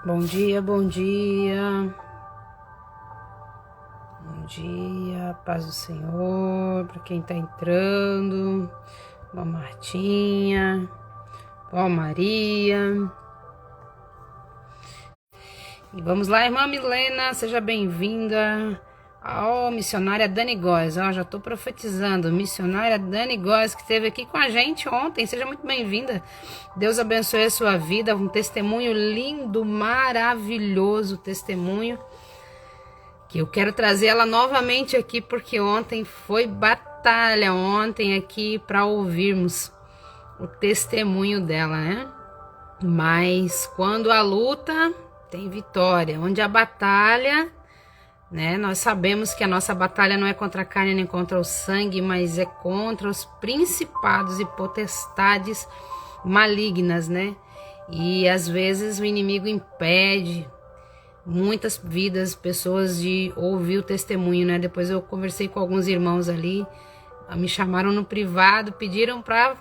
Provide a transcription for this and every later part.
Bom dia, bom dia. Bom dia, paz do Senhor, para quem tá entrando. Bom, Martinha. Bom, Maria. E vamos lá, irmã Milena, seja bem-vinda. Missionária Dani Góes, já tô profetizando. Missionária Dani Góes, que esteve aqui com a gente ontem, seja muito bem-vinda. Deus abençoe a sua vida, um testemunho lindo, maravilhoso testemunho, que eu quero trazer ela novamente aqui, porque ontem foi batalha, aqui para ouvirmos o testemunho dela, né? Mas quando a luta tem vitória, onde a batalha, né? Nós sabemos que a nossa batalha não é contra a carne nem contra o sangue, mas é contra os principados e potestades malignas, né? E às vezes o inimigo impede muitas vidas, pessoas de ouvir o testemunho, né? Depois eu conversei com alguns irmãos ali, me chamaram no privado, pediram para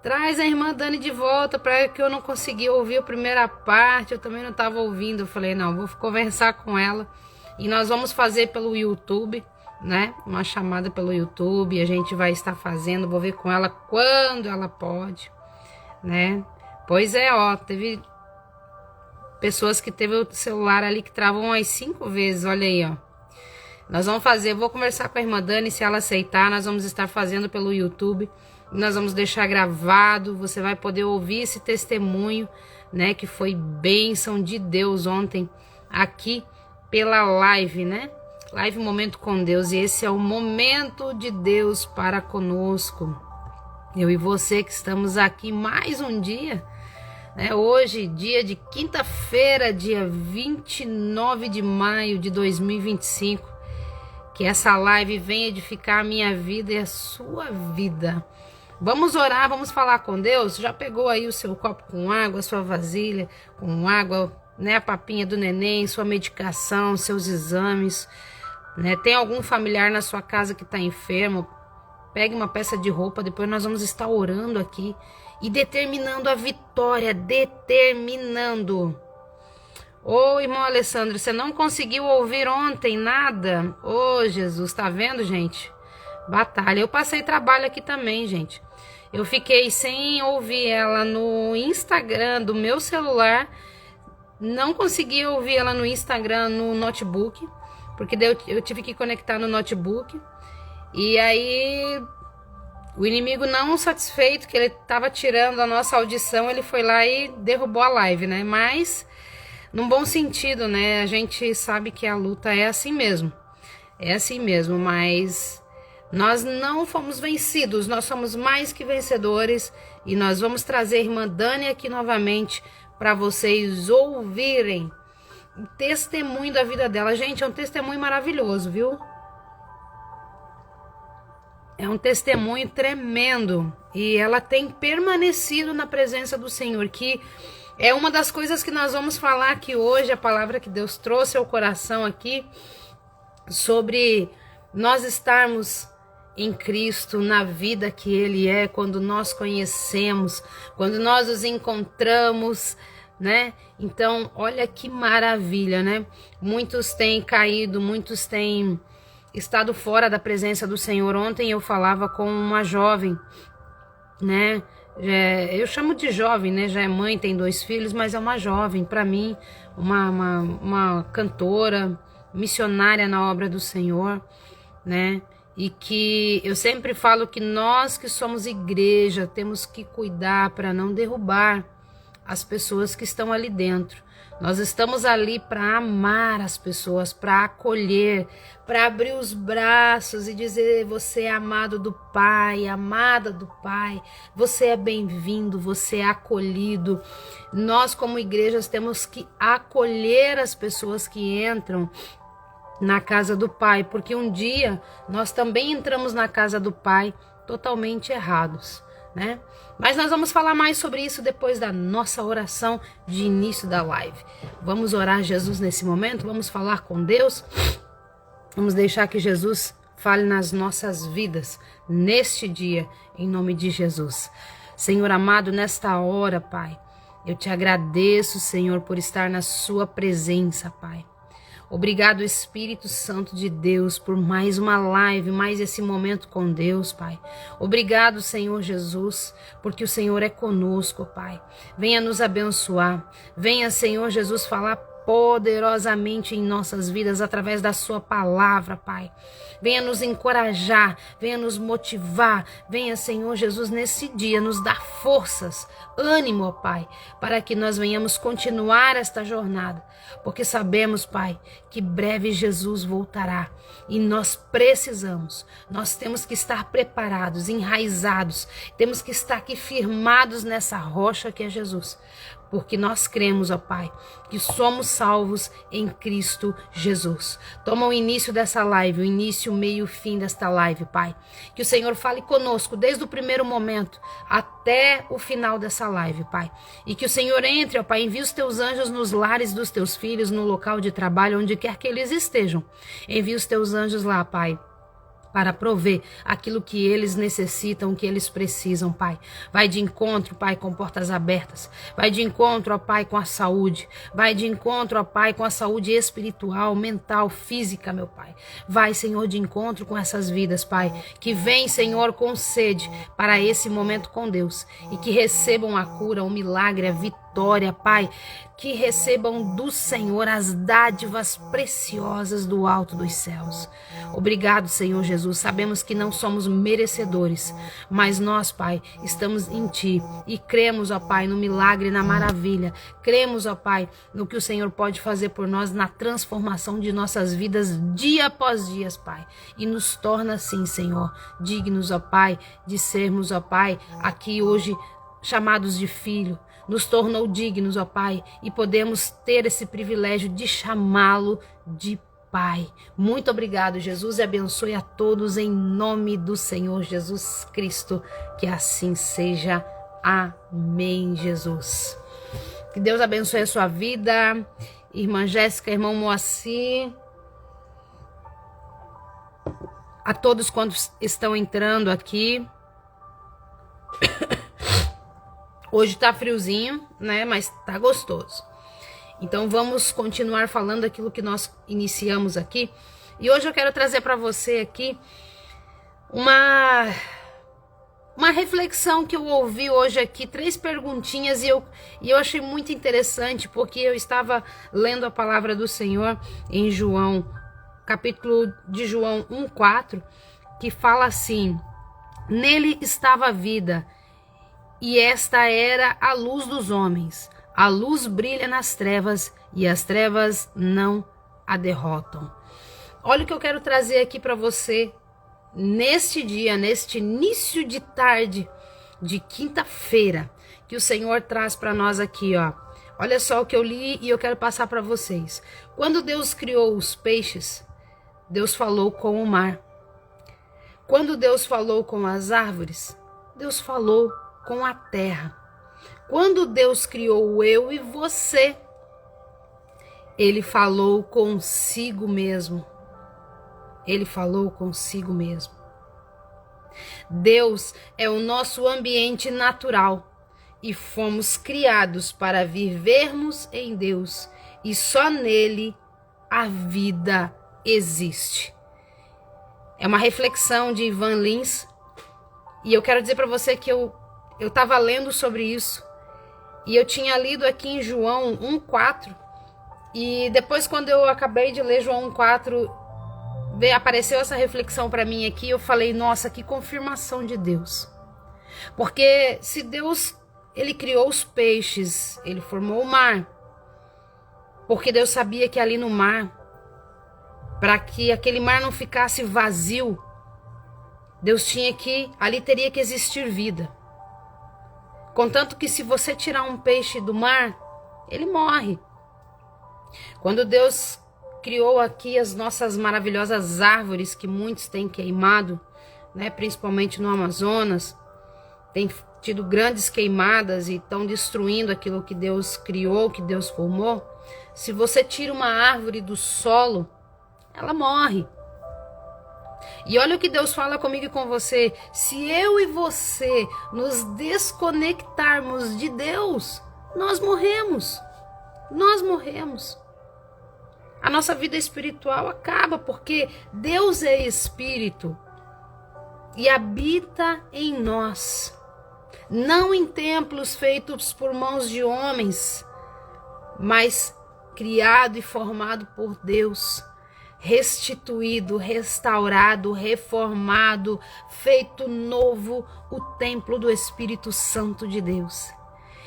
traz a irmã Dani de volta, para que eu não consegui ouvir a primeira parte, eu também não estava ouvindo. Eu falei, não, vou conversar com ela e nós vamos fazer pelo YouTube, né? Uma chamada pelo YouTube, a gente vai estar fazendo, vou ver com ela quando ela pode, né? Pois é, teve pessoas que teve o celular ali que travou umas 5 vezes, olha aí, Nós vamos fazer, vou conversar com a irmã Dani, se ela aceitar, nós vamos estar fazendo pelo YouTube. Nós vamos deixar gravado, você vai poder ouvir esse testemunho, né, que foi bênção de Deus ontem aqui pela live, né? Live Momento com Deus, e esse é o momento de Deus para conosco. Eu e você que estamos aqui mais um dia, né? Hoje, dia de quinta-feira, dia 29 de maio de 2025. Que essa live venha edificar a minha vida e a sua vida. Vamos orar, vamos falar com Deus. Já pegou aí o seu copo com água, a sua vasilha com água, né? A papinha do neném, sua medicação, seus exames, né? Tem algum familiar na sua casa que está enfermo? Pegue uma peça de roupa, depois nós vamos estar orando aqui e determinando a vitória, determinando. Irmão Alessandro, você não conseguiu ouvir ontem nada? Jesus, tá vendo, gente? Batalha. Eu passei trabalho aqui também, gente. Eu fiquei sem ouvir ela no Instagram do meu celular. Não consegui ouvir ela no Instagram no notebook, porque eu tive que conectar no notebook. E aí o inimigo, não satisfeito que ele estava tirando a nossa audição, ele foi lá e derrubou a live, né? Mas num bom sentido, né? A gente sabe que a luta é assim mesmo. É assim mesmo, mas nós não fomos vencidos, nós somos mais que vencedores, e nós vamos trazer a irmã Dani aqui novamente para vocês ouvirem o testemunho da vida dela. Gente, é um testemunho maravilhoso, viu? É um testemunho tremendo, e ela tem permanecido na presença do Senhor, que é uma das coisas que nós vamos falar aqui hoje, a palavra que Deus trouxe ao coração aqui, sobre nós estarmos em Cristo, na vida que Ele é, quando nós conhecemos, quando nós os encontramos, né? Então, olha que maravilha, né? Muitos têm caído, muitos têm estado fora da presença do Senhor. Ontem eu falava com uma jovem, né? Eu chamo de jovem, né? Já é mãe, tem 2 filhos, mas é uma jovem, para mim, uma cantora, missionária na obra do Senhor, né? E que eu sempre falo que nós que somos igreja temos que cuidar para não derrubar as pessoas que estão ali dentro. Nós estamos ali para amar as pessoas, para acolher, para abrir os braços e dizer: você é amado do Pai, amada do Pai, você é bem-vindo, você é acolhido. Nós como igrejas temos que acolher as pessoas que entram na casa do Pai, porque um dia nós também entramos na casa do Pai totalmente errados, né? Mas nós vamos falar mais sobre isso depois da nossa oração de início da live. Vamos orar a Jesus nesse momento, vamos falar com Deus, vamos deixar que Jesus fale nas nossas vidas neste dia, em nome de Jesus. Senhor amado, nesta hora, Pai, eu te agradeço, Senhor, por estar na sua presença, Pai. Obrigado, Espírito Santo de Deus, por mais uma live, mais esse momento com Deus, Pai. Obrigado, Senhor Jesus, porque o Senhor é conosco, Pai. Venha nos abençoar. Venha, Senhor Jesus, falar poderosamente em nossas vidas através da sua palavra, Pai. Venha nos encorajar, venha nos motivar, venha, Senhor Jesus, nesse dia nos dar forças, ânimo, ó Pai, para que nós venhamos continuar esta jornada, porque sabemos, Pai, que breve Jesus voltará e nós precisamos, nós temos que estar preparados, enraizados, temos que estar aqui firmados nessa rocha que é Jesus, porque nós cremos, ó Pai, que somos salvos em Cristo Jesus. Toma o início dessa live, o início, o meio e o fim desta live, Pai. Que o Senhor fale conosco desde o primeiro momento até o final dessa live, Pai. E que o Senhor entre, ó Pai, envie os teus anjos nos lares dos teus filhos, no local de trabalho, onde quer que eles estejam. Envie os teus anjos lá, Pai, para prover aquilo que eles necessitam, que eles precisam, Pai. Vai de encontro, Pai, com portas abertas. Vai de encontro, ó Pai, com a saúde. Vai de encontro, ó Pai, com a saúde espiritual, mental, física, meu Pai. Vai, Senhor, de encontro com essas vidas, Pai. Que vem, Senhor, com sede para esse momento com Deus. E que recebam a cura, o milagre, a vitória, Pai. Que recebam do Senhor as dádivas preciosas do alto dos céus. Obrigado, Senhor Jesus. Sabemos que não somos merecedores, mas nós, Pai, estamos em Ti e cremos, ó Pai, no milagre, na maravilha. Cremos, ó Pai, no que o Senhor pode fazer por nós, na transformação de nossas vidas dia após dia, Pai. E nos torna assim, Senhor, dignos, ó Pai, de sermos, ó Pai, aqui hoje chamados de filho. Nos tornou dignos, ó Pai, e podemos ter esse privilégio de chamá-lo de Pai. Muito obrigado, Jesus, e abençoe a todos em nome do Senhor Jesus Cristo. Que assim seja. Amém, Jesus. Que Deus abençoe a sua vida. Irmã Jéssica, irmão Moacir. A todos quantos estão entrando aqui. Hoje tá friozinho, né? Mas tá gostoso. Então vamos continuar falando aquilo que nós iniciamos aqui. E hoje eu quero trazer para você aqui uma reflexão que eu ouvi hoje aqui, 3 perguntinhas e eu achei muito interessante, porque eu estava lendo a palavra do Senhor em João, capítulo de João 1:4, que fala assim: nele estava a vida, e esta era a luz dos homens. A luz brilha nas trevas e as trevas não a derrotam. Olha o que eu quero trazer aqui para você neste dia, neste início de tarde de quinta-feira, que o Senhor traz para nós aqui, ó. Olha só o que eu li e eu quero passar para vocês. Quando Deus criou os peixes, Deus falou com o mar. Quando Deus falou com as árvores, Deus falou com a terra. Quando Deus criou eu e você, Ele falou consigo mesmo. Ele falou consigo mesmo. Deus é o nosso ambiente natural e fomos criados para vivermos em Deus, e só nele a vida existe. É uma reflexão de Ivan Lins. E eu quero dizer para você que eu estava lendo sobre isso. E eu tinha lido aqui em João 1,4. E depois, quando eu acabei de ler João 1,4, apareceu essa reflexão para mim aqui. Eu falei, nossa, que confirmação de Deus. Porque se Deus, ele criou os peixes, ele formou o mar. Porque Deus sabia que ali no mar, para que aquele mar não ficasse vazio, ali teria que existir vida. Contanto que se você tirar um peixe do mar, ele morre. Quando Deus criou aqui as nossas maravilhosas árvores que muitos têm queimado, né, principalmente no Amazonas, tem tido grandes queimadas e estão destruindo aquilo que Deus criou, que Deus formou. Se você tira uma árvore do solo, ela morre. E olha o que Deus fala comigo e com você. Se eu e você nos desconectarmos de Deus, nós morremos. Nós morremos. A nossa vida espiritual acaba, porque Deus é espírito e habita em nós. Não em templos feitos por mãos de homens, mas criado e formado por Deus. Restituído, restaurado, reformado, feito novo, o templo do Espírito Santo de Deus.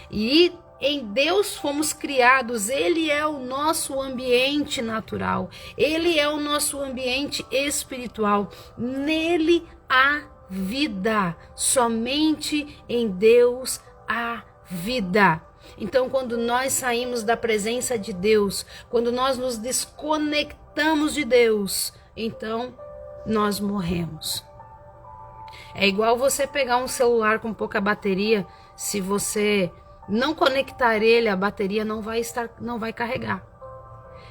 E em Deus fomos criados, Ele é o nosso ambiente natural, Ele é o nosso ambiente espiritual, nele há vida, somente em Deus há vida. Então, quando nós saímos da presença de Deus, quando nós nos desconectamos de Deus, então nós morremos. É igual você pegar um celular com pouca bateria, se você não conectar ele, a bateria não vai carregar.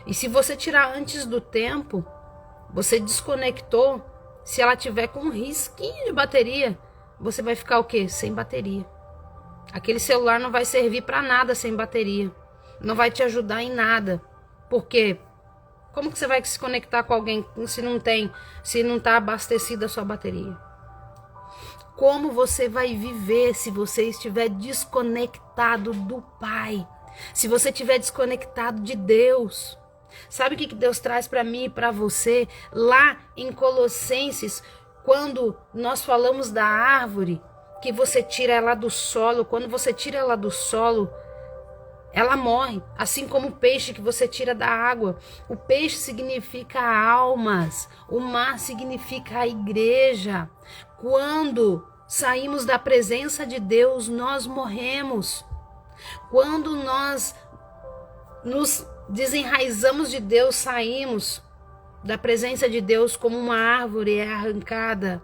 E se você tirar antes do tempo, você desconectou, se ela tiver com um risquinho de bateria, você vai ficar o quê? Sem bateria. Aquele celular não vai servir para nada sem bateria. Não vai te ajudar em nada. Por quê? Como que você vai se conectar com alguém se não está abastecida a sua bateria? Como você vai viver se você estiver desconectado do Pai? Se você estiver desconectado de Deus? Sabe o que Deus traz para mim e para você? Lá em Colossenses, quando nós falamos da árvore, que você tira ela do solo, quando você tira ela do solo, ela morre, assim como o peixe que você tira da água. O peixe significa almas, o mar significa a igreja. Quando saímos da presença de Deus, nós morremos. Quando nós nos desenraizamos de Deus, saímos da presença de Deus como uma árvore é arrancada,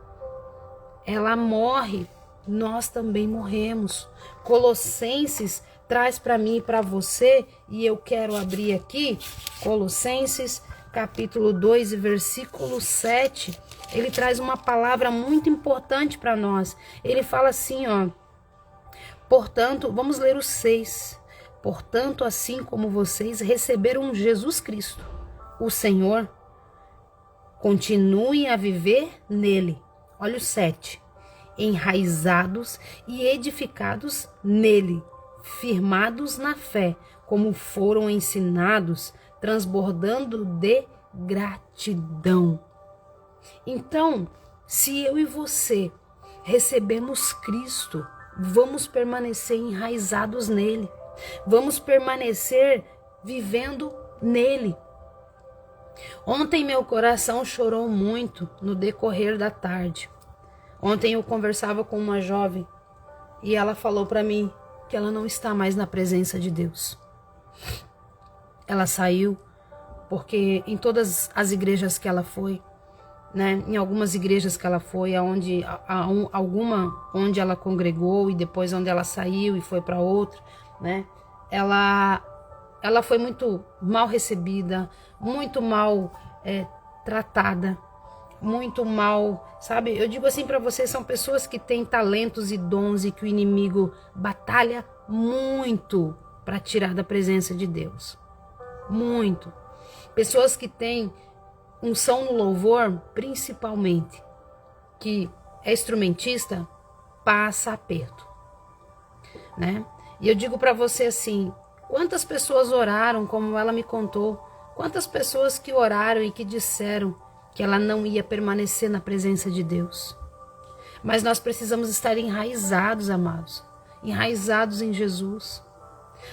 ela morre, nós também morremos. Colossenses traz para mim e para você, e eu quero abrir aqui, Colossenses capítulo 2 e versículo 7, ele traz uma palavra muito importante para nós. Ele fala assim, ó, portanto, vamos ler o 6, portanto, assim como vocês receberam Jesus Cristo, o Senhor, continuem a viver nele. Olha o 7, enraizados e edificados nele, firmados na fé, como foram ensinados, transbordando de gratidão. Então, se eu e você recebemos Cristo, vamos permanecer enraizados nele, vamos permanecer vivendo nele. Ontem meu coração chorou muito no decorrer da tarde. Ontem eu conversava com uma jovem e ela falou para mim que ela não está mais na presença de Deus. Ela saiu porque em todas as igrejas que ela foi, né, em algumas igrejas que ela foi, alguma onde ela congregou e depois onde ela saiu e foi para outra, né, ela foi muito mal recebida, muito mal tratada, muito mal, sabe? Eu digo assim para vocês, são pessoas que têm talentos e dons e que o inimigo batalha muito para tirar da presença de Deus. Muito. Pessoas que têm unção no louvor, principalmente, que é instrumentista, passa aperto, né? E eu digo para você assim, quantas pessoas oraram, como ela me contou, quantas pessoas que oraram e que disseram que ela não ia permanecer na presença de Deus. Mas nós precisamos estar enraizados, amados, enraizados em Jesus.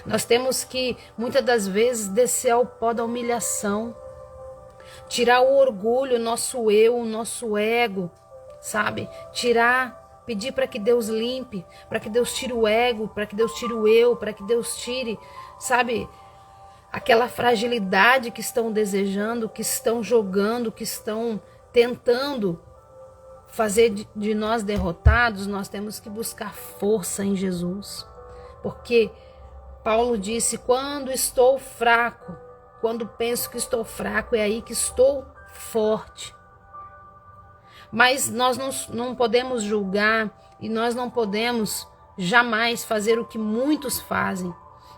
Nós temos que, muitas das vezes, descer ao pó da humilhação, tirar o orgulho, o nosso eu, o nosso ego, sabe? Pedir para que Deus limpe, para que Deus tire o ego, para que Deus tire o eu, para que Deus tire, sabe, aquela fragilidade que estão desejando, que estão jogando, que estão tentando fazer de nós derrotados. Nós temos que buscar força em Jesus. Porque Paulo disse, quando estou fraco, quando penso que estou fraco, é aí que estou forte. Mas nós não podemos julgar e nós não podemos jamais fazer o que muitos fazem,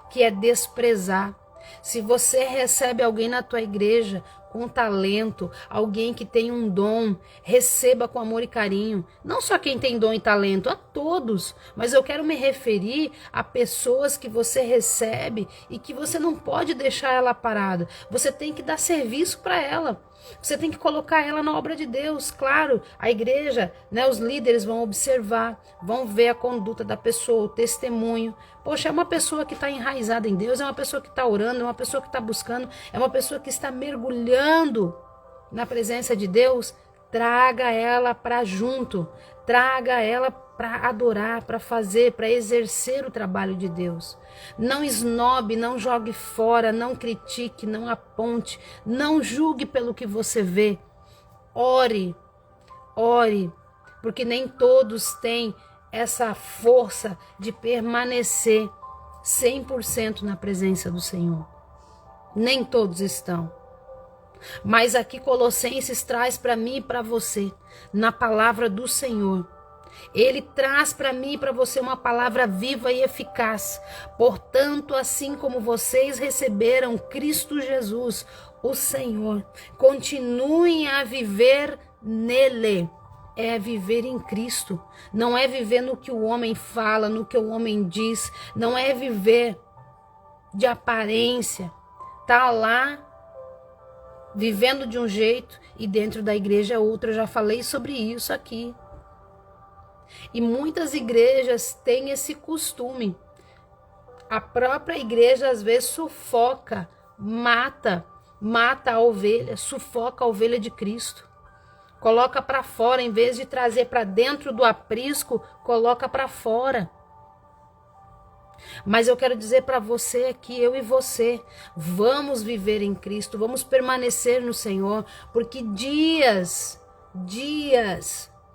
que é desprezar. Se você recebe alguém na tua igreja com talento, alguém que tem um dom, receba com amor e carinho. Não só quem tem dom e talento, a todos. Mas eu quero me referir a pessoas que você recebe e que você não pode deixar ela parada. Você tem que dar serviço para ela. Você tem que colocar ela na obra de Deus. Claro, a igreja, né, os líderes vão observar, vão ver a conduta da pessoa, o testemunho. Poxa, é uma pessoa que está enraizada em Deus, é uma pessoa que está orando, é uma pessoa que está buscando, é uma pessoa que está mergulhando na presença de Deus. Traga ela para junto, traga ela para adorar, para fazer, para exercer o trabalho de Deus. Não esnobe, não jogue fora, não critique, não aponte, não julgue pelo que você vê. Ore, porque nem todos têm essa força de permanecer 100% na presença do Senhor. Nem todos estão. Mas aqui Colossenses traz para mim e para você, na palavra do Senhor, ele traz para mim e para você uma palavra viva e eficaz. Portanto, assim como vocês receberam Cristo Jesus, o Senhor, continuem a viver nele. É viver em Cristo. Não é viver no que o homem fala, no que o homem diz. Não é viver de aparência. Tá lá vivendo de um jeito e dentro da igreja é outro. Eu já falei sobre isso aqui. E muitas igrejas têm esse costume. A própria igreja às vezes sufoca, mata a ovelha, sufoca a ovelha de Cristo. Coloca para fora, em vez de trazer para dentro do aprisco, coloca para fora. Mas eu quero dizer para você aqui, eu e você, vamos viver em Cristo, vamos permanecer no Senhor, porque dias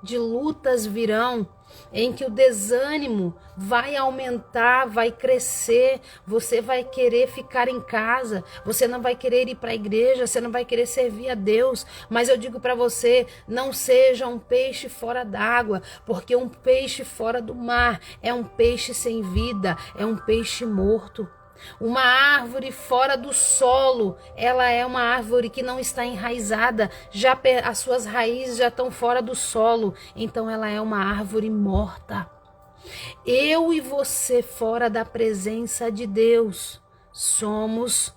de lutas virão, em que o desânimo vai aumentar, vai crescer, você vai querer ficar em casa, você não vai querer ir para a igreja, você não vai querer servir a Deus. Mas eu digo para você, não seja um peixe fora d'água, porque um peixe fora do mar é um peixe sem vida, é um peixe morto. Uma árvore fora do solo, ela é uma árvore que não está enraizada, já as suas raízes já estão fora do solo, então ela é uma árvore morta. Eu e você fora da presença de Deus somos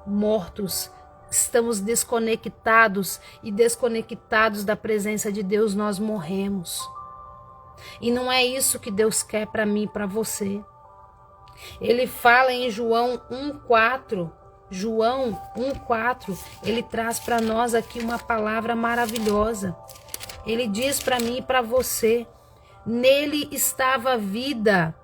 mortos, estamos desconectados, e desconectados da presença de Deus nós morremos. E não é isso que Deus quer para mim e para você. Ele fala em João 1,4. João 1,4. Ele traz para nós aqui uma palavra maravilhosa. Ele diz para mim e para você: nele estava a vida,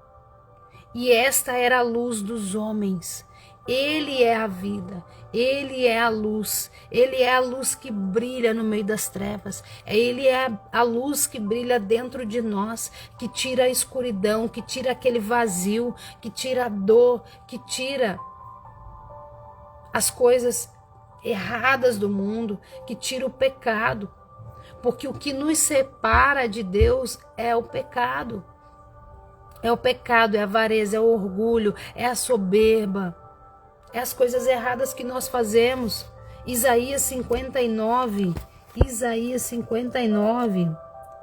e esta era a luz dos homens. Ele é a vida, ele é a luz que brilha no meio das trevas, ele é a luz que brilha dentro de nós, que tira a escuridão, que tira aquele vazio, que tira a dor, que tira as coisas erradas do mundo, que tira o pecado, porque o que nos separa de Deus é o pecado. É o pecado, é a avareza, é o orgulho, é a soberba. É as coisas erradas que nós fazemos. Isaías 59. Isaías 59.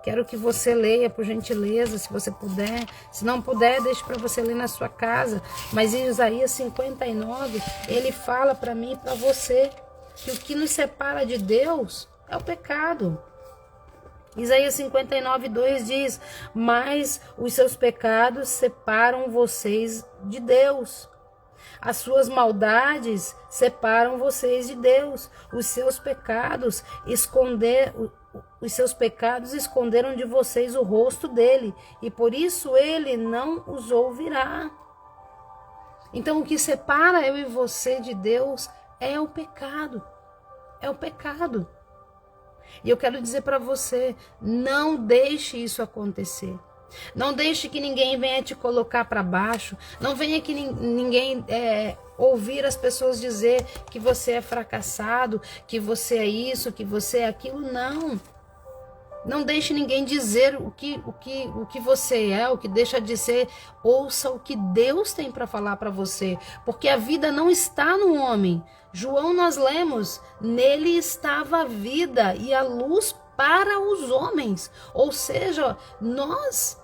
Quero que você leia, por gentileza, se você puder. Se não puder, deixe para você ler na sua casa. Mas em Isaías 59, ele fala para mim e para você que o que nos separa de Deus é o pecado. Isaías 59, 2 diz: mas os seus pecados separam vocês de Deus. As suas maldades separam vocês de Deus. Os seus pecados esconderam de vocês o rosto dele, e por isso ele não os ouvirá. Então o que separa eu e você de Deus é o pecado. É o pecado. E eu quero dizer para você, não deixe isso acontecer. Não deixe que ninguém venha te colocar para baixo. Não venha que ninguém ouvir as pessoas dizer que você é fracassado, que você é isso, que você é aquilo. Não. Não deixe ninguém dizer o que você é, o que deixa de ser. Ouça o que Deus tem para falar para você. Porque a vida não está no homem. João, nós lemos, nele estava a vida e a luz para os homens. Ou seja, nós,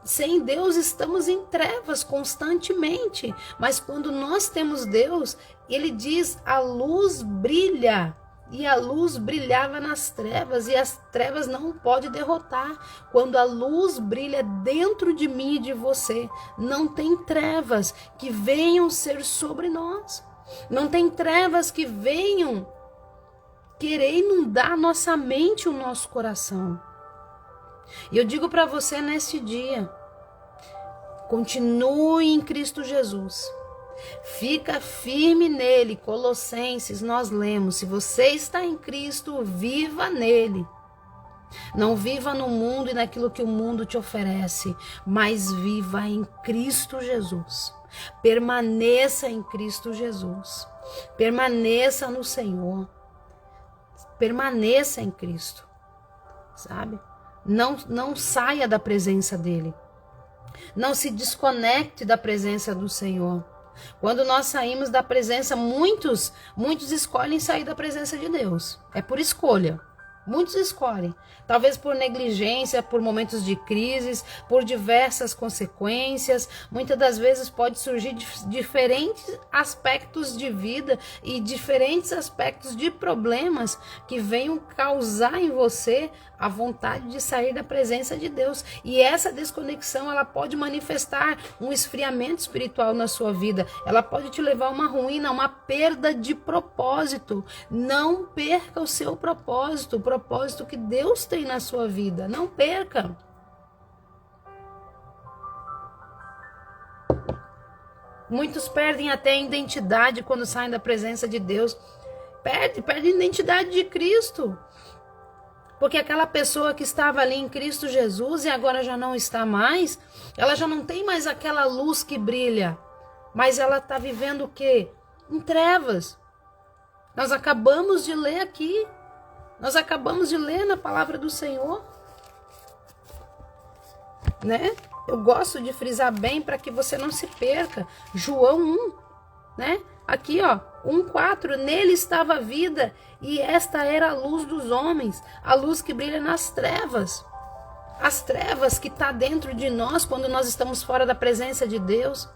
sem Deus, estamos em trevas constantemente. Mas quando nós temos Deus, ele diz, a luz brilha. E a luz brilhava nas trevas, e as trevas não pode derrotar. Quando a luz brilha dentro de mim e de você, não tem trevas que venham ser sobre nós. Não tem trevas que venham querer inundar nossa mente, o nosso coração. E eu digo para você neste dia, continue em Cristo Jesus. Fica firme nele. Colossenses, nós lemos, se você está em Cristo, viva nele. Não viva no mundo e naquilo que o mundo te oferece, mas viva em Cristo Jesus. Permaneça em Cristo Jesus. Permaneça no Senhor. Permaneça em Cristo. Sabe? Não saia da presença dele. Não se desconecte da presença do Senhor. Quando nós saímos da presença, muitos escolhem sair da presença de Deus. É por escolha. Muitos escolhem. Talvez por negligência, por momentos de crises, por diversas consequências. Muitas das vezes pode surgir diferentes aspectos de vida e diferentes aspectos de problemas que venham causar em você a vontade de sair da presença de Deus. E essa desconexão, ela pode manifestar um esfriamento espiritual na sua vida. Ela pode te levar a uma ruína, uma perda de propósito. Não perca o seu propósito, o propósito que Deus tem na sua vida. Não perca. Muitos perdem até a identidade quando saem da presença de Deus. Perde a identidade de Cristo. Porque aquela pessoa que estava ali em Cristo Jesus e agora já não está mais, ela já não tem mais aquela luz que brilha, mas ela está vivendo o quê? Em trevas. Nós acabamos de ler aqui, nós acabamos de ler na palavra do Senhor, né? Eu gosto de frisar bem para que você não se perca. João 1, né? Aqui, ó, 1:4, nele estava a vida e esta era a luz dos homens, a luz que brilha nas trevas. As trevas que está dentro de nós quando nós estamos fora da presença de Deus.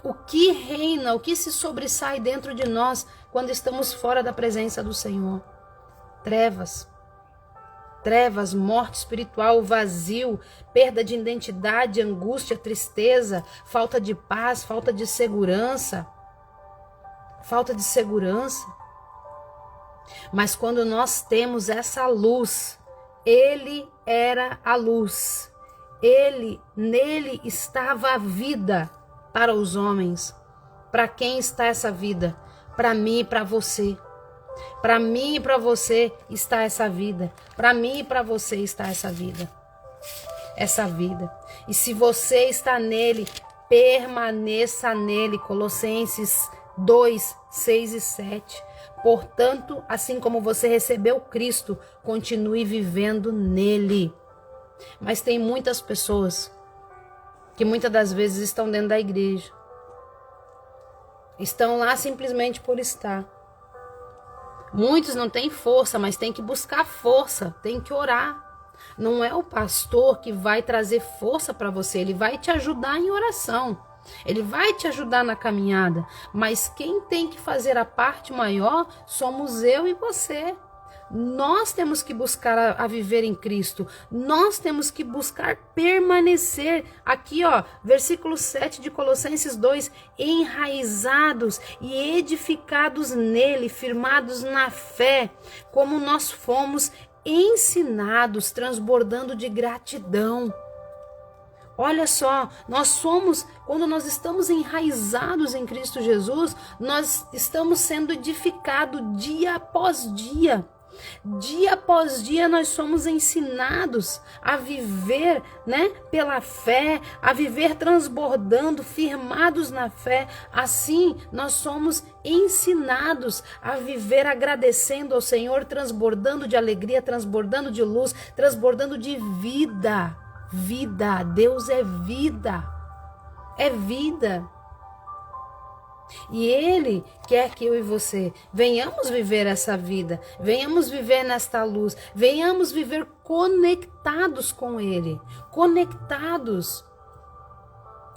O que reina, o que se sobressai dentro de nós quando estamos fora da presença do Senhor? Trevas. Trevas, morte espiritual, vazio, perda de identidade, angústia, tristeza, falta de paz, falta de segurança. Falta de segurança. Mas quando nós temos essa luz, ele era a luz. Nele estava a vida para os homens. Para quem está essa vida? Para mim e para você. Para mim e para você está essa vida. Para mim e para você está essa vida. Essa vida. E se você está nele, permaneça nele. Colossenses 2, 6 e 7. Portanto, assim como você recebeu Cristo, continue vivendo nele. Mas tem muitas pessoas que muitas das vezes estão dentro da igreja. Estão lá simplesmente por estar. Muitos não têm força, mas tem que buscar força, tem que orar. Não é o pastor que vai trazer força para você, ele vai te ajudar em oração. Ele vai te ajudar na caminhada, mas quem tem que fazer a parte maior somos eu e você. Nós temos que buscar a viver em Cristo. Nós temos que buscar permanecer. Aqui, ó, versículo 7 de Colossenses 2. Enraizados e edificados nele, firmados na fé, como nós fomos ensinados, transbordando de gratidão. Olha só, quando nós estamos enraizados em Cristo Jesus, nós estamos sendo edificados dia após dia. Dia após dia nós somos ensinados a viver, né, pela fé, a viver transbordando, firmados na fé. Assim nós somos ensinados a viver agradecendo ao Senhor, transbordando de alegria, transbordando de luz, transbordando de vida. Vida, Deus é vida. É vida. E Ele quer que eu e você venhamos viver essa vida, venhamos viver nesta luz, venhamos viver conectados com Ele, conectados.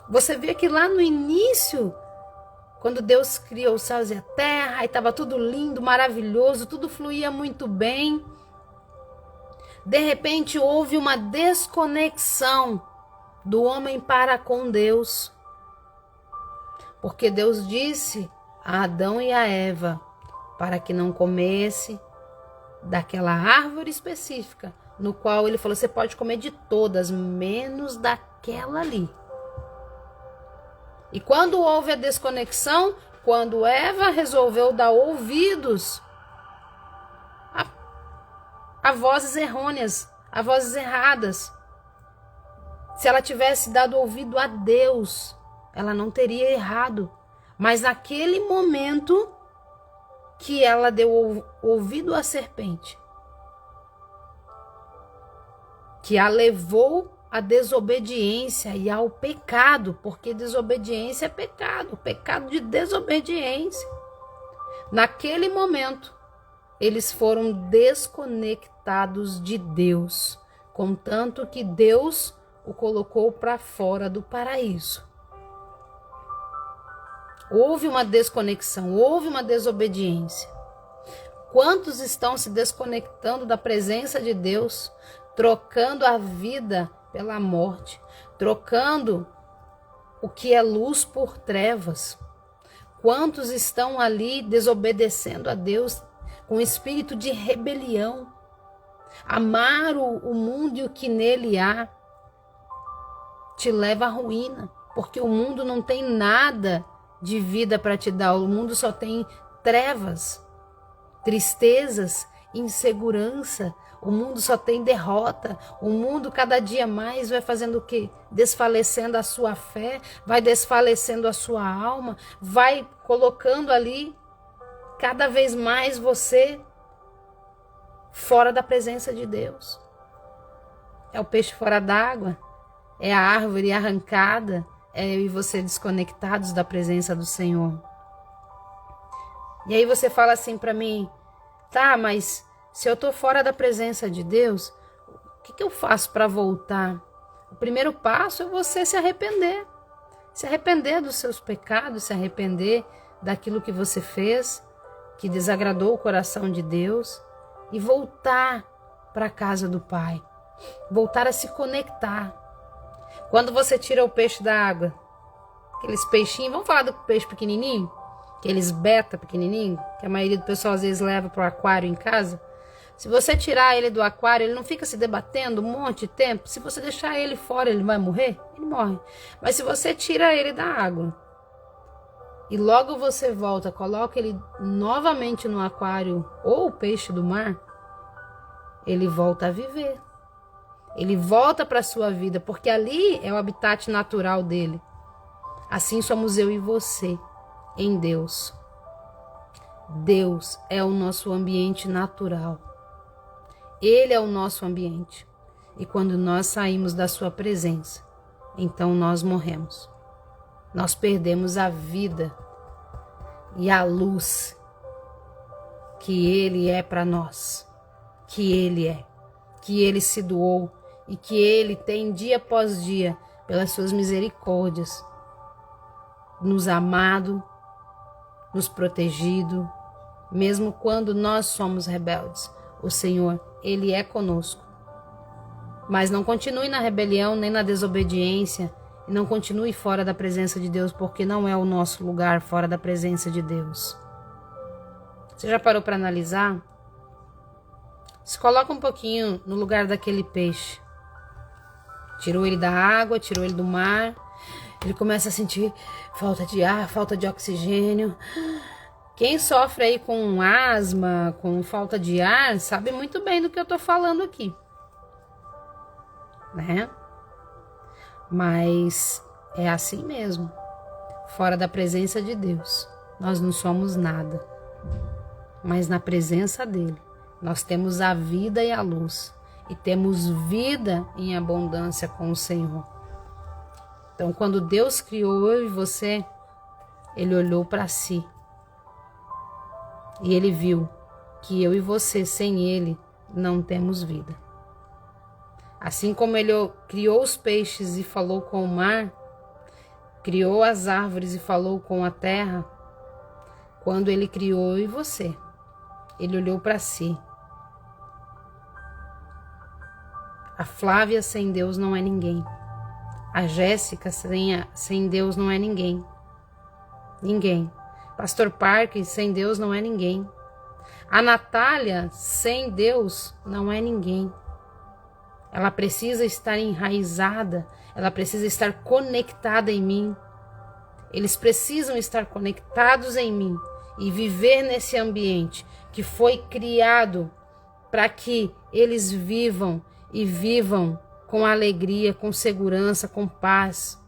Você vê que lá no início, quando Deus criou os céus e a terra, e estava tudo lindo, maravilhoso, tudo fluía muito bem. De repente houve uma desconexão do homem para com Deus. Porque Deus disse a Adão e a Eva para que não comesse daquela árvore específica, no qual ele falou, você pode comer de todas, menos daquela ali. E quando houve a desconexão, quando Eva resolveu dar ouvidos a vozes errôneas, a vozes erradas, se ela tivesse dado ouvido a Deus, ela não teria errado. Mas naquele momento que ela deu ouvido à serpente, que a levou à desobediência e ao pecado, porque desobediência é pecado, pecado de desobediência. Naquele momento, eles foram desconectados de Deus, contanto que Deus o colocou para fora do paraíso. Houve uma desconexão, houve uma desobediência. Quantos estão se desconectando da presença de Deus, trocando a vida pela morte, trocando o que é luz por trevas? Quantos estão ali desobedecendo a Deus com espírito de rebelião? Amar o mundo e o que nele há te leva à ruína, porque o mundo não tem nada de vida para te dar. O mundo só tem trevas, tristezas, insegurança. O mundo só tem derrota. O mundo cada dia mais vai fazendo o quê? Desfalecendo a sua fé, vai desfalecendo a sua alma, vai colocando ali cada vez mais você fora da presença de Deus. É o peixe fora d'água, é a árvore arrancada, é eu e você desconectados da presença do Senhor. E aí você fala assim para mim, tá, mas se eu tô fora da presença de Deus, o que eu faço para voltar? O primeiro passo é você se arrepender dos seus pecados, se arrepender daquilo que você fez, que desagradou o coração de Deus, e voltar para a casa do Pai, voltar a se conectar. Quando você tira o peixe da água, aqueles peixinhos, vamos falar do peixe pequenininho? Aqueles beta pequenininho, que a maioria do pessoal às vezes leva para o aquário em casa. Se você tirar ele do aquário, ele não fica se debatendo um monte de tempo. Se você deixar ele fora, ele vai morrer? Ele morre. Mas se você tira ele da água e logo você volta, coloca ele novamente no aquário ou o peixe do mar, ele volta a viver. Ele volta para a sua vida, porque ali é o habitat natural dele. Assim somos eu e você em Deus. Deus é o nosso ambiente natural. Ele é o nosso ambiente. E quando nós saímos da sua presença, então nós morremos. Nós perdemos a vida e a luz que Ele é para nós, que Ele se doou e que Ele tem dia após dia, pelas suas misericórdias, nos amado, nos protegido, mesmo quando nós somos rebeldes. O Senhor, Ele é conosco. Mas não continue na rebelião nem na desobediência e não continue fora da presença de Deus, porque não é o nosso lugar fora da presença de Deus. Você já parou para analisar? Se coloca um pouquinho no lugar daquele peixe. Tirou ele da água, tirou ele do mar. Ele começa a sentir falta de ar, falta de oxigênio. Quem sofre aí com asma, com falta de ar, sabe muito bem do que eu tô falando aqui, né? Mas é assim mesmo. Fora da presença de Deus, nós não somos nada. Mas na presença dele, nós temos a vida e a luz. E temos vida em abundância com o Senhor. Então, quando Deus criou eu e você, Ele olhou para si. E Ele viu que eu e você, sem Ele, não temos vida. Assim como Ele criou os peixes e falou com o mar, criou as árvores e falou com a terra, quando Ele criou eu e você, Ele olhou para si. A Flávia sem Deus não é ninguém. A Jéssica sem Deus não é ninguém. Ninguém. Pastor Parker sem Deus não é ninguém. A Natália sem Deus não é ninguém. Ela precisa estar enraizada, ela precisa estar conectada em mim. Eles precisam estar conectados em mim e viver nesse ambiente que foi criado para que eles vivam e vivam com alegria, com segurança, com paz,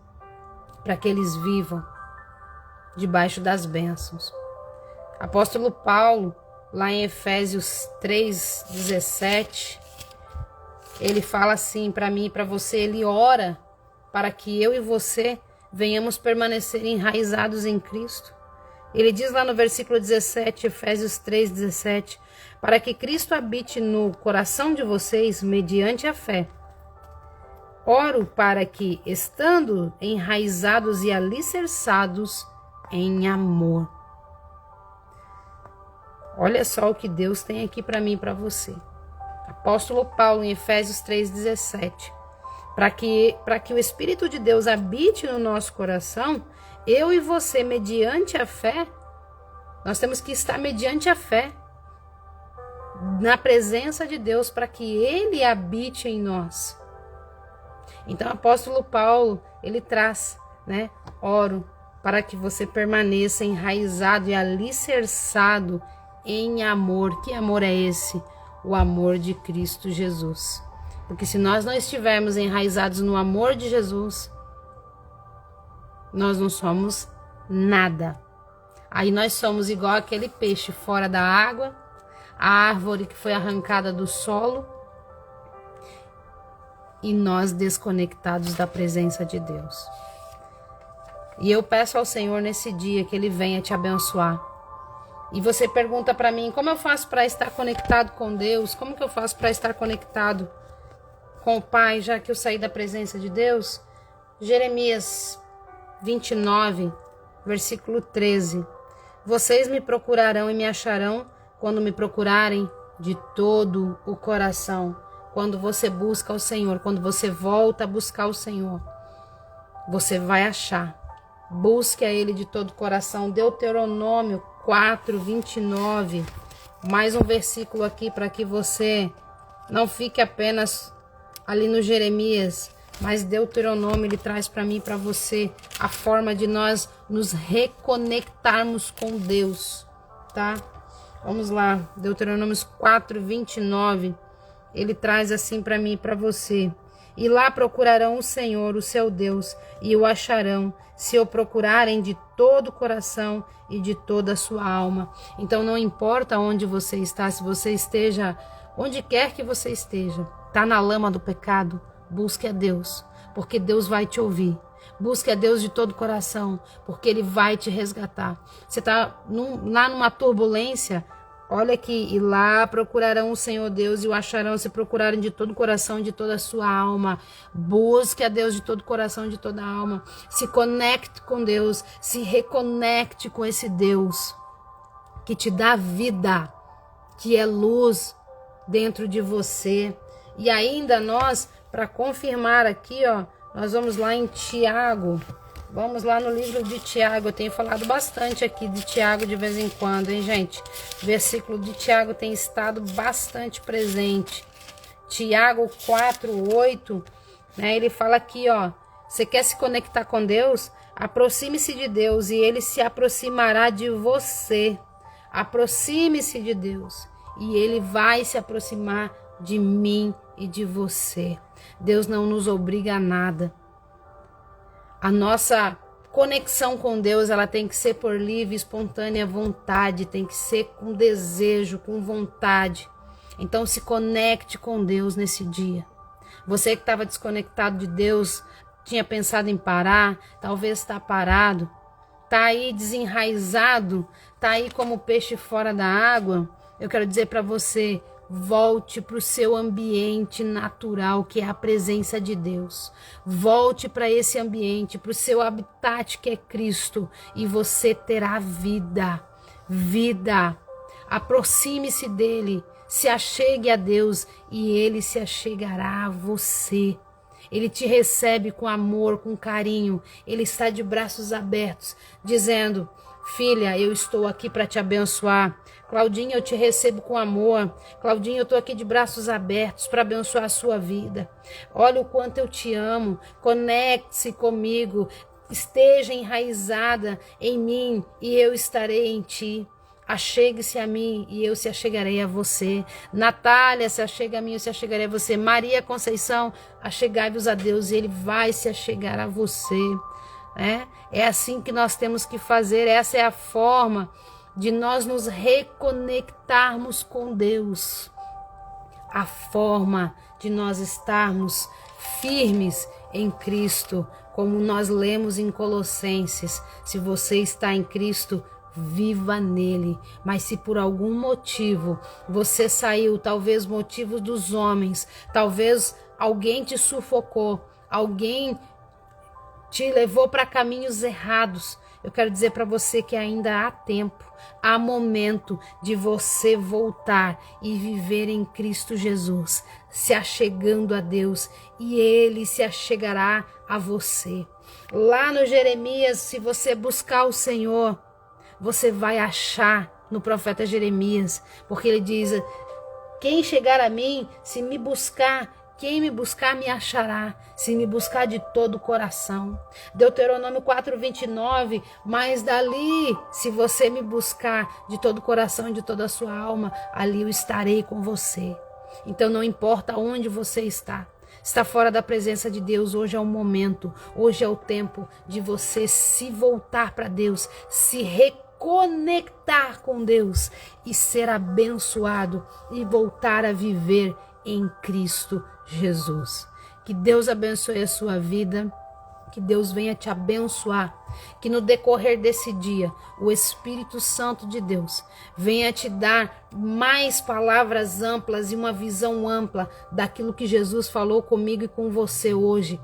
para que eles vivam debaixo das bênçãos. Apóstolo Paulo, lá em Efésios 3:17, ele fala assim para mim e para você, ele ora para que eu e você venhamos permanecer enraizados em Cristo. Ele diz lá no versículo 17, Efésios 3:17, para que Cristo habite no coração de vocês mediante a fé. Oro para que, estando enraizados e alicerçados em amor. Olha só o que Deus tem aqui para mim e para você. Apóstolo Paulo, em Efésios 3:17. Para que o Espírito de Deus habite no nosso coração, eu e você, mediante a fé, nós temos que estar mediante a fé, na presença de Deus, para que Ele habite em nós. Então, o apóstolo Paulo, ele traz, né? Oro para que você permaneça enraizado e alicerçado em amor. Que amor é esse? O amor de Cristo Jesus. Porque se nós não estivermos enraizados no amor de Jesus, nós não somos nada. Aí nós somos igual aquele peixe fora da água, a árvore que foi arrancada do solo, e nós desconectados da presença de Deus. E eu peço ao Senhor nesse dia que Ele venha te abençoar. E você pergunta para mim, como eu faço para estar conectado com Deus? Como que eu faço para estar conectado com o Pai, já que eu saí da presença de Deus? Jeremias 29, versículo 13. Vocês me procurarão e me acharão quando me procurarem de todo o coração. Quando você busca o Senhor, quando você volta a buscar o Senhor, você vai achar. Busque a Ele de todo o coração. Deuteronômio 4:29. Mais um versículo aqui para que você não fique apenas ali no Jeremias, mas Deuteronômio, ele traz para mim e para você a forma de nós nos reconectarmos com Deus, tá? Vamos lá, Deuteronômio 4:29. Ele traz assim para mim e para você. E lá procurarão o Senhor, o seu Deus, e o acharão, se o procurarem de todo o coração e de toda a sua alma. Então não importa onde você está, se você esteja, onde quer que você esteja, está na lama do pecado, busque a Deus, porque Deus vai te ouvir. Busque a Deus de todo o coração, porque Ele vai te resgatar. Você está lá numa turbulência, Olha aqui, e lá procurarão o Senhor Deus e o acharão se procurarem de todo o coração, de toda a sua alma. Busque a Deus de todo o coração, de toda a alma. Se conecte com Deus, se reconecte com esse Deus que te dá vida, que é luz dentro de você. E ainda nós, para confirmar aqui, ó, nós vamos lá em Tiago. Vamos lá no livro de Tiago. Eu tenho falado bastante aqui de Tiago de vez em quando, hein, gente? O versículo de Tiago tem estado bastante presente. Tiago 4:8, né? Ele fala aqui, ó. Você quer se conectar com Deus? Aproxime-se de Deus e Ele se aproximará de você. Aproxime-se de Deus e Ele vai se aproximar de mim e de você. Deus não nos obriga a nada. A nossa conexão com Deus, ela tem que ser por livre, espontânea vontade, tem que ser com desejo, com vontade. Então se conecte com Deus nesse dia. Você que estava desconectado de Deus, tinha pensado em parar, talvez está parado, está aí desenraizado, está aí como peixe fora da água. Eu quero dizer para você, volte para o seu ambiente natural, que é a presença de Deus. Volte para esse ambiente, para o seu habitat, que é Cristo, e você terá vida. Vida. Aproxime-se dele, se achegue a Deus e ele se achegará a você. Ele te recebe com amor, com carinho. Ele está de braços abertos, dizendo: filha, eu estou aqui para te abençoar. Claudinha, eu te recebo com amor. Claudinha, eu estou aqui de braços abertos para abençoar a sua vida. Olha o quanto eu te amo. Conecte-se comigo. Esteja enraizada em mim e eu estarei em ti. Achegue-se a mim e eu se achegarei a você. Natália, se achega a mim, eu se achegarei a você. Maria Conceição, achegai-vos a Deus e Ele vai se achegar a você. É assim que nós temos que fazer. Essa é a forma de nós nos reconectarmos com Deus. A forma de nós estarmos firmes em Cristo, como nós lemos em Colossenses. Se você está em Cristo, viva nele. Mas se por algum motivo você saiu, talvez motivos dos homens, talvez alguém te sufocou, alguém te levou para caminhos errados, eu quero dizer para você que ainda há tempo, há momento de você voltar e viver em Cristo Jesus, se achegando a Deus, e Ele se achegará a você. Lá no Jeremias, se você buscar o Senhor, você vai achar no profeta Jeremias, porque ele diz: quem chegar a mim, se me buscar, quem me buscar me achará, se me buscar de todo o coração. Deuteronômio 4:29, mas dali, se você me buscar de todo o coração e de toda a sua alma, ali eu estarei com você. Então não importa onde você está fora da presença de Deus, hoje é o momento, hoje é o tempo de você se voltar para Deus, se reconectar com Deus e ser abençoado e voltar a viver em Cristo Jesus. Que Deus abençoe a sua vida, que Deus venha te abençoar, que no decorrer desse dia o Espírito Santo de Deus venha te dar mais palavras amplas e uma visão ampla daquilo que Jesus falou comigo e com você hoje,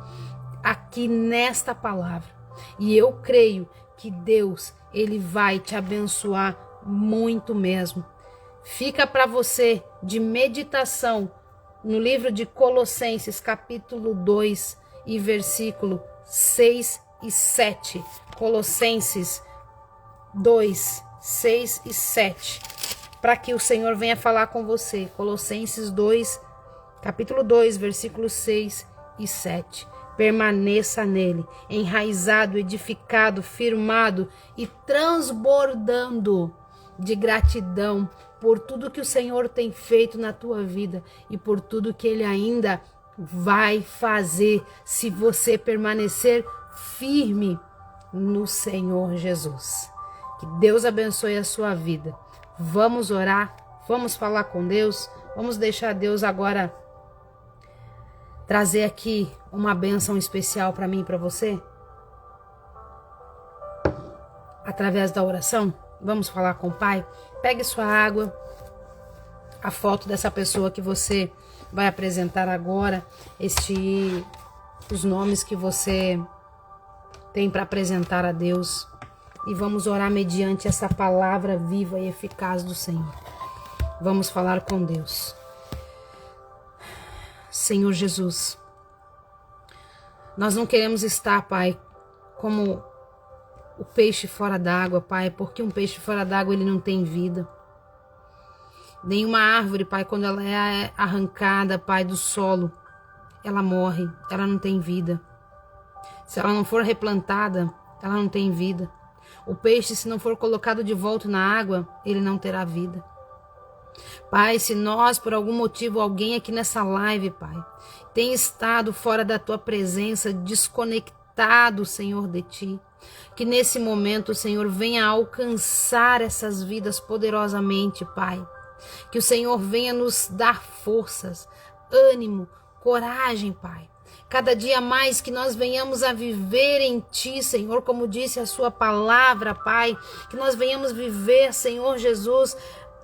aqui nesta palavra. E eu creio que Deus, Ele vai te abençoar muito mesmo. Fica para você de meditação no livro de Colossenses, capítulo 2 e versículo 6 e 7. Colossenses 2, 6 e 7. Para que o Senhor venha falar com você. Colossenses 2, capítulo 2, versículo 6 e 7. Permaneça nele, enraizado, edificado, firmado e transbordando de gratidão por tudo que o Senhor tem feito na tua vida e por tudo que Ele ainda vai fazer, se você permanecer firme no Senhor Jesus. Que Deus abençoe a sua vida. Vamos orar, vamos falar com Deus, vamos deixar Deus agora trazer aqui uma bênção especial para mim e para você. Através da oração, vamos falar com o Pai. Pegue sua água, a foto dessa pessoa que você vai apresentar agora, os nomes que você tem para apresentar a Deus. E vamos orar mediante essa palavra viva e eficaz do Senhor. Vamos falar com Deus. Senhor Jesus, nós não queremos estar, Pai, como o peixe fora d'água, Pai, porque um peixe fora d'água ele não tem vida. Nenhuma árvore, Pai, quando ela é arrancada, Pai, do solo, ela morre, ela não tem vida. Se ela não for replantada, ela não tem vida. O peixe, se não for colocado de volta na água, ele não terá vida. Pai, se nós, por algum motivo, alguém aqui nessa live, Pai, tem estado fora da Tua presença, desconectado, Senhor, de Ti, que nesse momento, Senhor, venha alcançar essas vidas poderosamente, Pai. Que o Senhor venha nos dar forças, ânimo, coragem, Pai. Cada dia mais que nós venhamos a viver em Ti, Senhor, como disse a Sua palavra, Pai. Que nós venhamos viver, Senhor Jesus,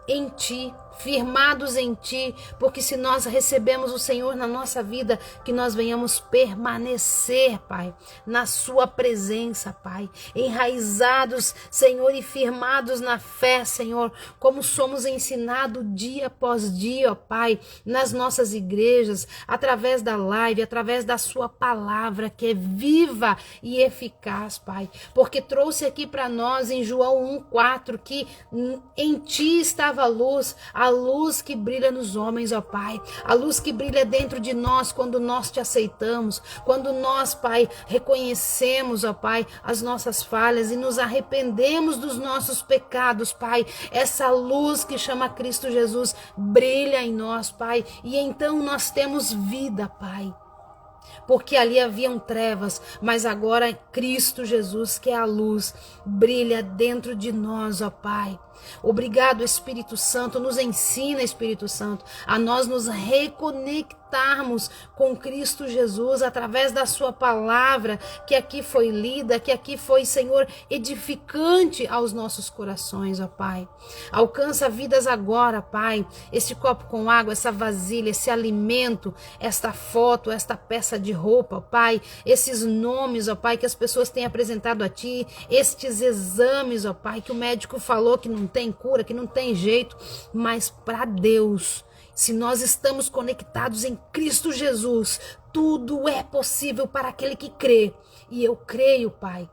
em Ti, firmados em Ti, porque se nós recebemos o Senhor na nossa vida, que nós venhamos permanecer, Pai, na Sua presença, Pai, enraizados, Senhor, e firmados na fé, Senhor, como somos ensinados dia após dia, ó Pai, nas nossas igrejas, através da live, através da Sua palavra, que é viva e eficaz, Pai, porque trouxe aqui para nós em João 1,4 que em Ti estava a luz que brilha nos homens, ó Pai, a luz que brilha dentro de nós quando nós Te aceitamos, quando nós, Pai, reconhecemos, ó Pai, as nossas falhas e nos arrependemos dos nossos pecados, Pai. Essa luz que chama Cristo Jesus brilha em nós, Pai, e então nós temos vida, Pai. Porque ali haviam trevas, mas agora Cristo Jesus, que é a luz, brilha dentro de nós, ó Pai. Obrigado, Espírito Santo, nos ensina, Espírito Santo, a nós nos reconectarmos com Cristo Jesus através da Sua palavra, que aqui foi lida, que aqui foi, Senhor, edificante aos nossos corações, ó Pai. Alcança vidas agora, Pai, esse copo com água, essa vasilha, esse alimento, esta foto, esta peça de roupa, ó Pai, esses nomes, ó Pai, que as pessoas têm apresentado a Ti, estes exames, ó Pai, que o médico falou que não tem cura, que não tem jeito, mas para Deus, se nós estamos conectados em Cristo Jesus, tudo é possível para aquele que crê. E eu creio, Pai.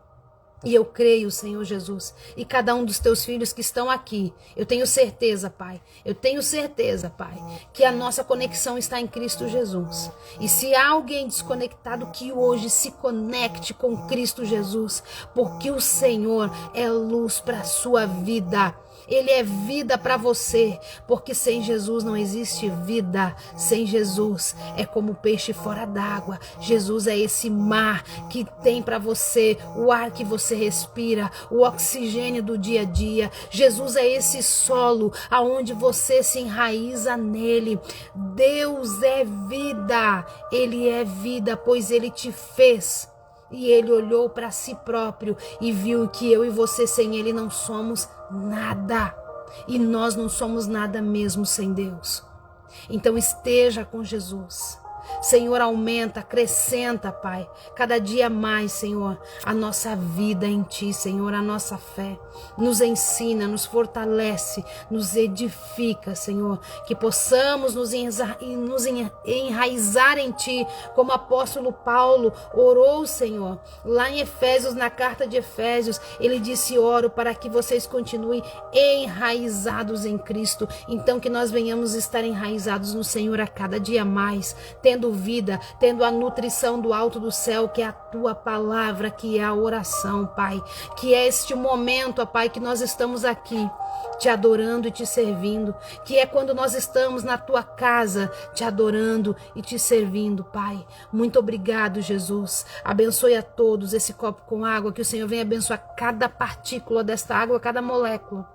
E eu creio, Senhor Jesus, e cada um dos Teus filhos que estão aqui, eu tenho certeza, Pai, que a nossa conexão está em Cristo Jesus. E se há alguém desconectado, que hoje se conecte com Cristo Jesus, porque o Senhor é luz para a sua vida. Ele é vida para você, porque sem Jesus não existe vida. Sem Jesus é como peixe fora d'água. Jesus é esse mar que tem para você o ar que você respira, o oxigênio do dia a dia. Jesus é esse solo aonde você se enraiza nele. Deus é vida. Ele é vida, pois Ele te fez. E Ele olhou para si próprio e viu que eu e você sem Ele não somos nada. E nós não somos nada mesmo sem Deus. Então esteja com Jesus. Senhor, aumenta, acrescenta, Pai, cada dia mais, Senhor, a nossa vida em Ti, Senhor, a nossa fé. Nos ensina, nos fortalece, nos edifica, Senhor, que possamos nos enraizar em Ti, como o apóstolo Paulo orou, Senhor, lá em Efésios, na carta de Efésios, ele disse: oro para que vocês continuem enraizados em Cristo. Então que nós venhamos estar enraizados no Senhor a cada dia mais, tendo vida, tendo a nutrição do alto do céu, que é a Tua palavra, que é a oração, Pai, que é este momento, ó Pai, que nós estamos aqui te adorando e te servindo, que é quando nós estamos na Tua casa te adorando e te servindo, Pai. Muito obrigado, Jesus. Abençoe a todos esse copo com água, que o Senhor venha abençoar cada partícula desta água, cada molécula,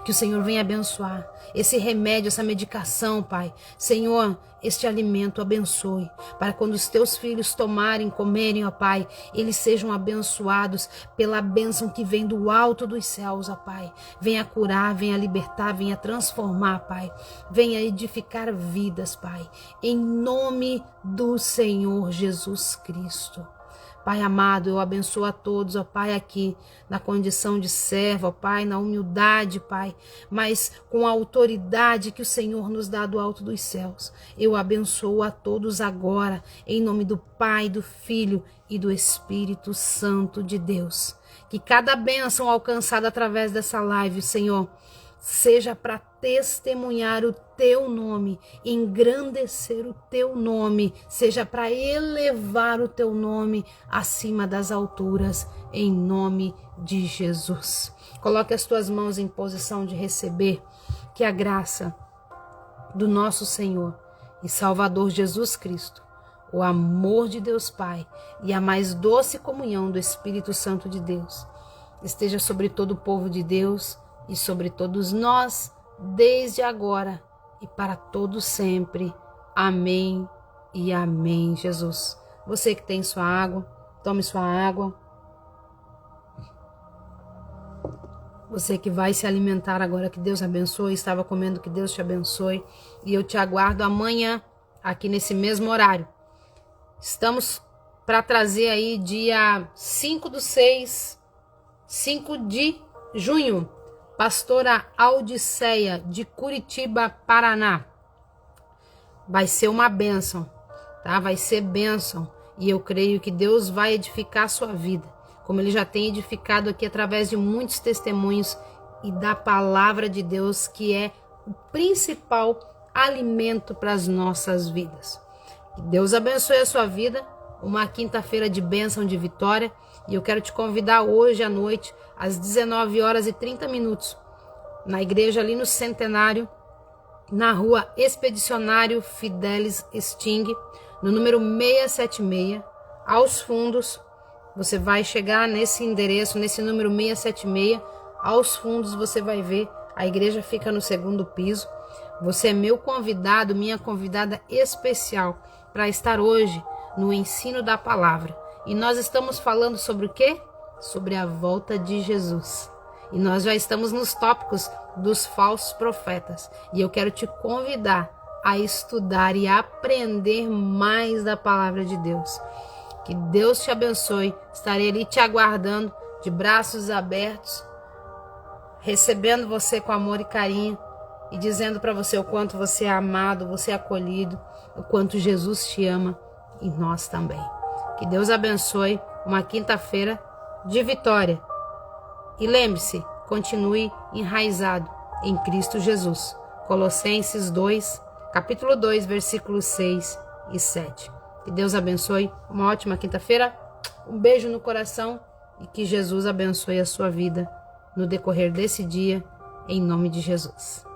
Que o Senhor venha abençoar esse remédio, essa medicação, Pai. Senhor, este alimento abençoe, para quando os teus filhos tomarem, comerem, ó Pai, eles sejam abençoados pela bênção que vem do alto dos céus, ó Pai. Venha curar, venha libertar, venha transformar, Pai. Venha edificar vidas, Pai. Em nome do Senhor Jesus Cristo. Pai amado, eu abençoo a todos, ó Pai, aqui na condição de servo, ó Pai, na humildade, Pai, mas com a autoridade que o Senhor nos dá do alto dos céus. Eu abençoo a todos agora, em nome do Pai, do Filho e do Espírito Santo de Deus. Que cada bênção alcançada através dessa live, Senhor, seja para testemunhar o teu nome, engrandecer o teu nome, seja para elevar o teu nome acima das alturas, em nome de Jesus. Coloque as tuas mãos em posição de receber, que a graça do nosso Senhor e Salvador Jesus Cristo, o amor de Deus Pai e a mais doce comunhão do Espírito Santo de Deus esteja sobre todo o povo de Deus e sobre todos nós, desde agora e para todo sempre. Amém e amém, Jesus. Você que tem sua água, tome sua água. Você que vai se alimentar agora, que Deus abençoe. Estava comendo, que Deus te abençoe. E eu te aguardo amanhã, aqui nesse mesmo horário. Estamos para trazer aí dia 5/6, 5 de junho, Pastora Audiceia, de Curitiba, Paraná. Vai ser uma bênção, tá? Vai ser bênção. E eu creio que Deus vai edificar a sua vida, como Ele já tem edificado aqui através de muitos testemunhos e da palavra de Deus, que é o principal alimento para as nossas vidas. Que Deus abençoe a sua vida. Uma quinta-feira de bênção, de vitória. E eu quero te convidar hoje à noite, às 19h30, na igreja ali no Centenário, na rua Expedicionário Fidelis Sting, no número 676, aos fundos. Você vai chegar nesse endereço, nesse número 676, aos fundos você vai ver, a igreja fica no 2º piso. Você é meu convidado, minha convidada especial para estar hoje no ensino da palavra. E nós estamos falando sobre o quê? Sobre a volta de Jesus. E nós já estamos nos tópicos dos falsos profetas. E eu quero te convidar a estudar e aprender mais da palavra de Deus. Que Deus te abençoe. Estarei ali te aguardando, de braços abertos, recebendo você com amor e carinho e dizendo para você o quanto você é amado, você é acolhido, o quanto Jesus te ama e nós também. Que Deus abençoe, uma quinta-feira de vitória. E lembre-se, continue enraizado em Cristo Jesus. Colossenses 2, capítulo 2, versículos 6 e 7. Que Deus abençoe, uma ótima quinta-feira. Um beijo no coração e que Jesus abençoe a sua vida no decorrer desse dia, em nome de Jesus.